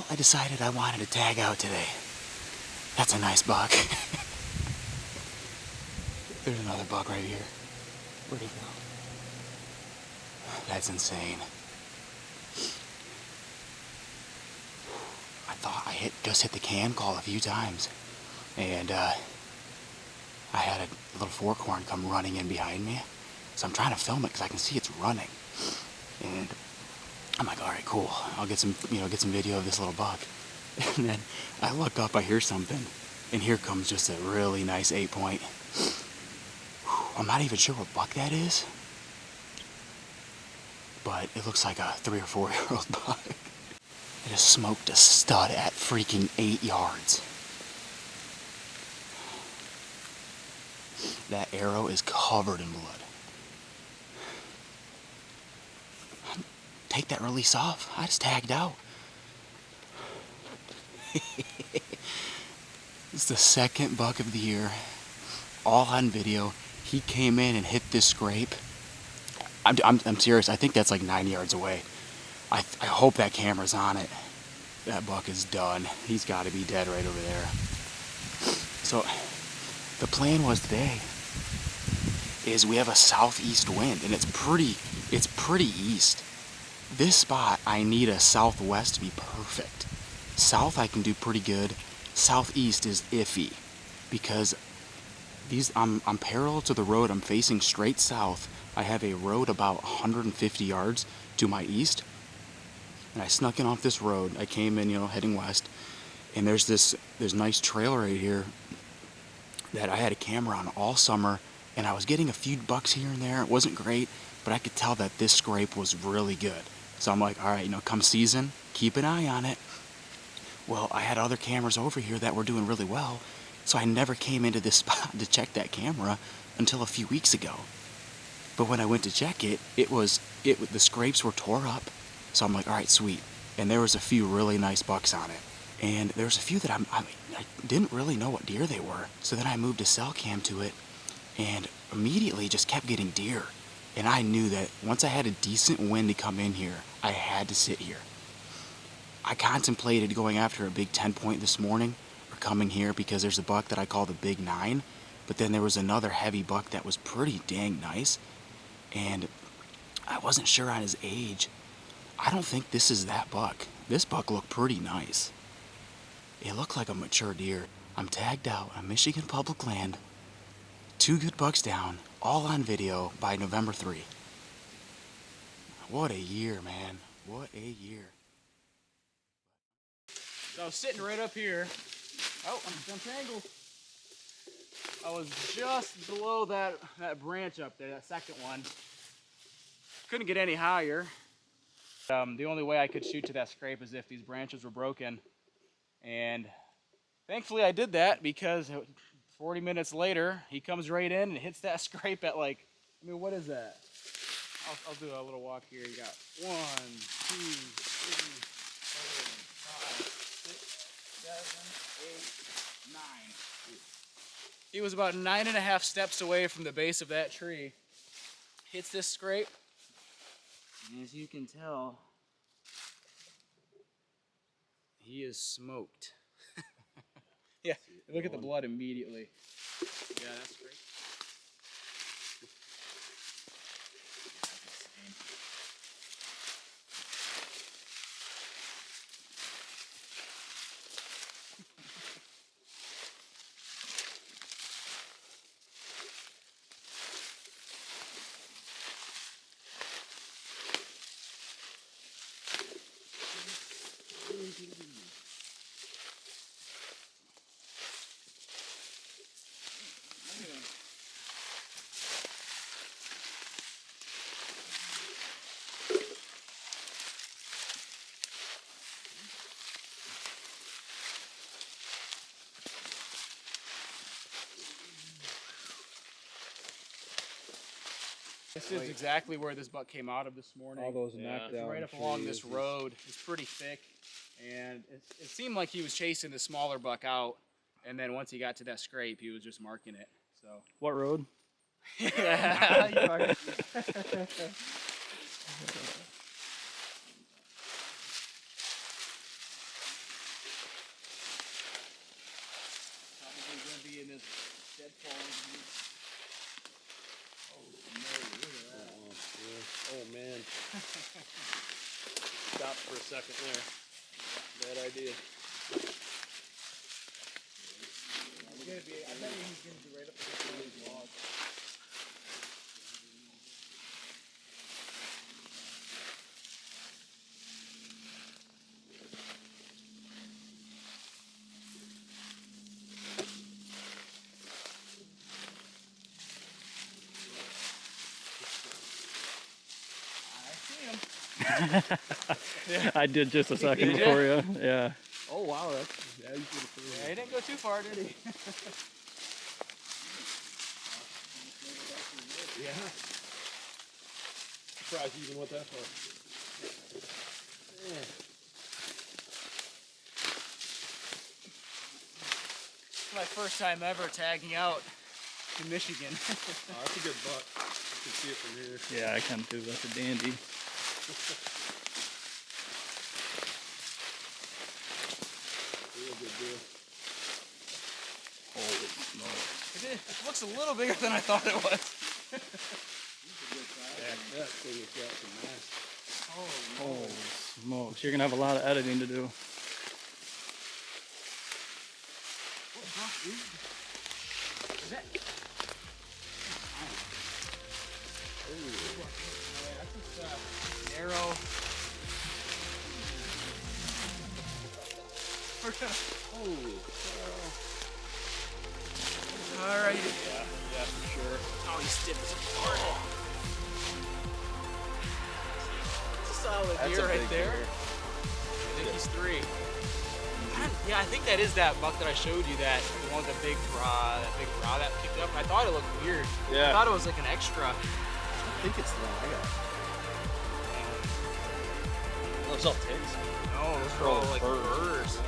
Well, I decided I wanted to tag out today. That's a nice buck. There's another buck right here. Where'd he go? That's insane. I thought I just hit the cam call a few times. And I had a little fork horn come running in behind me. So I'm trying to film it because I can see it's running. And I'm like, all right, cool. I'll get some video of this little buck. And then I look up, I hear something, and here comes just a really nice 8-point. I'm not even sure what buck that is, but it looks like a 3 or 4 year old buck. I just smoked a stud at freaking 8 yards. That arrow is covered in blood. Take that release off. I just tagged out. It's the second buck of the year, all on video. He came in and hit this scrape. I'm serious. I think that's like 9 yards away. I hope that camera's on it. That buck is done. He's got to be dead right over there. So the plan was today is we have a southeast wind, and it's pretty east. This spot I need a southwest to be perfect. South I can do pretty good. Southeast is iffy because I'm parallel to the road. I'm facing straight south. I have a road about 150 yards to my east, and I snuck in off this road. I came in, heading west, and there's nice trail right here that I had a camera on all summer, and I was getting a few bucks here and there. It wasn't great, but I could tell that this scrape was really good. So I'm like, all right, come season, keep an eye on it. Well, I had other cameras over here that were doing really well, so I never came into this spot to check that camera until a few weeks ago. But when I went to check it, the scrapes were tore up. So I'm like, all right, sweet. And there was a few really nice bucks on it. And there was a few that I didn't really know what deer they were. So then I moved a cell cam to it and immediately just kept getting deer. And I knew that once I had a decent wind to come in here, I had to sit here. I contemplated going after a big 10-point this morning or coming here because there's a buck that I call the Big 9. But then there was another heavy buck that was pretty dang nice. And I wasn't sure on his age. I don't think this is that buck. This buck looked pretty nice. It looked like a mature deer. I'm tagged out on Michigan public land. 2 good bucks down, all on video by November 3. What a year, man. What a year. So I was sitting right up here. Oh, I'm tangled. I was just below that branch up there, that second one. Couldn't get any higher. The only way I could shoot to that scrape is if these branches were broken. And thankfully I did that because 40 minutes later, he comes right in and hits that scrape at what is that? I'll do a little walk here. You got 1, 2, 3, 4, 5, 6, 7, 8, 9. He was about 9.5 steps away from the base of that tree. Hits this scrape. And as you can tell, he is smoked. Yeah, look at the blood immediately. Yeah, that's great. This is exactly where this buck came out of this morning. All those knocked down right up along this road. It's pretty thick, and it seemed like he was chasing the smaller buck out, and then once he got to that scrape, he was just marking it. So what road? Yeah. Oh man. Stop for a second there. Bad idea. I bet you he's gonna be right up against one of these logs. I did just a second before you. Yeah. Oh wow, that's yeah, Yeah, he didn't go too far, did he? yeah. Surprised you even went that far. Yeah. It's my first time ever tagging out in Michigan. Oh, that's a good buck. You can see it from here. Yeah, I can too. That's a dandy. Real good deal. Holy smokes. It looks a little bigger than I thought it was. Yeah, that thing has got some mass. Holy smokes. You're going to have a lot of editing to do. Is that? That's just narrow. Holy cow. Alright. Yeah, for sure. Oh, he's stiff as a board. That's a solid That's deer a right big there. deer. I think he's 3. Yeah, I think that is that buck that I showed you, that the one with the big bra that picked up. I thought it looked weird. Yeah. I thought it was like an extra. I think it's the one I got. Those all ticks. No, those are all like Burrs. burrs.